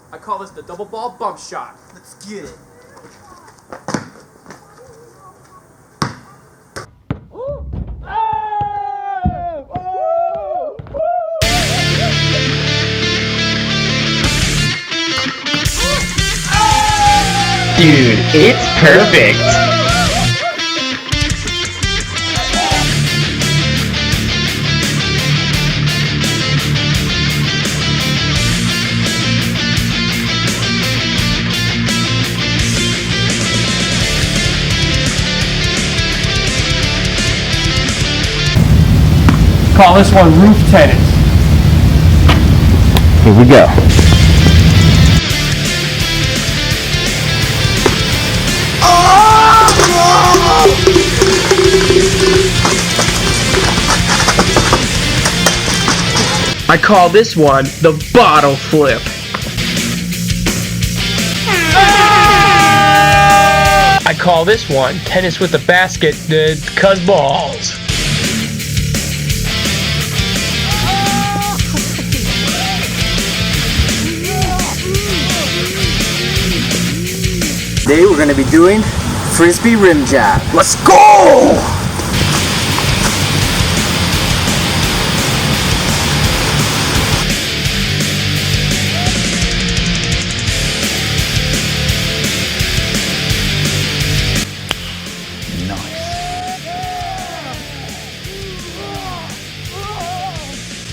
I call this the double ball bump shot. Let's get it. Dude, it's perfect! Call this one roof tennis. Here we go. I call this one the bottle flip. I call this one tennis with a basket, cuz balls. Today we're going to be doing frisbee rim job. Let's go!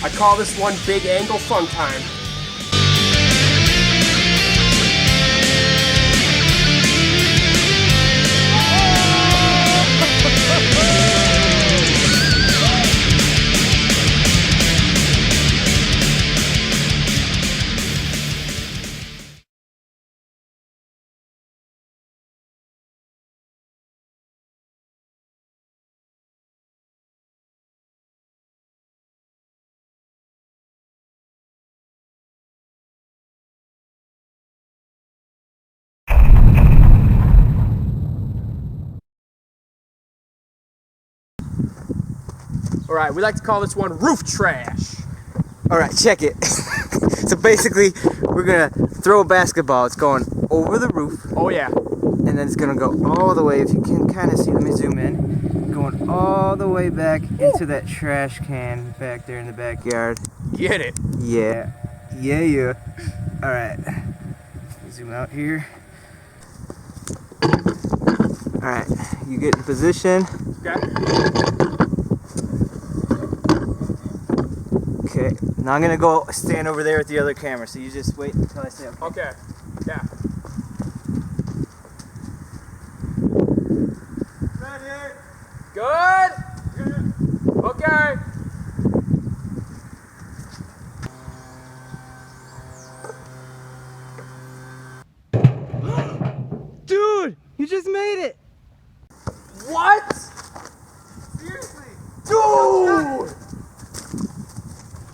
I call this one big angle fun time. All right, we like to call this one roof trash. All right, check it. So basically, we're gonna throw a basketball. It's going over the roof. Oh yeah. And then it's gonna go all the way, if you can kind of see, let me zoom in, going all the way back into that trash can back there in the backyard. Get it. Yeah. All right, zoom out here. All right, you get in position. Okay. Okay, now I'm gonna go stand over there with the other camera, so you just wait until I say okay. Okay. Yeah. Ready? Good? Okay. Dude, you just made it! What? Seriously! Dude!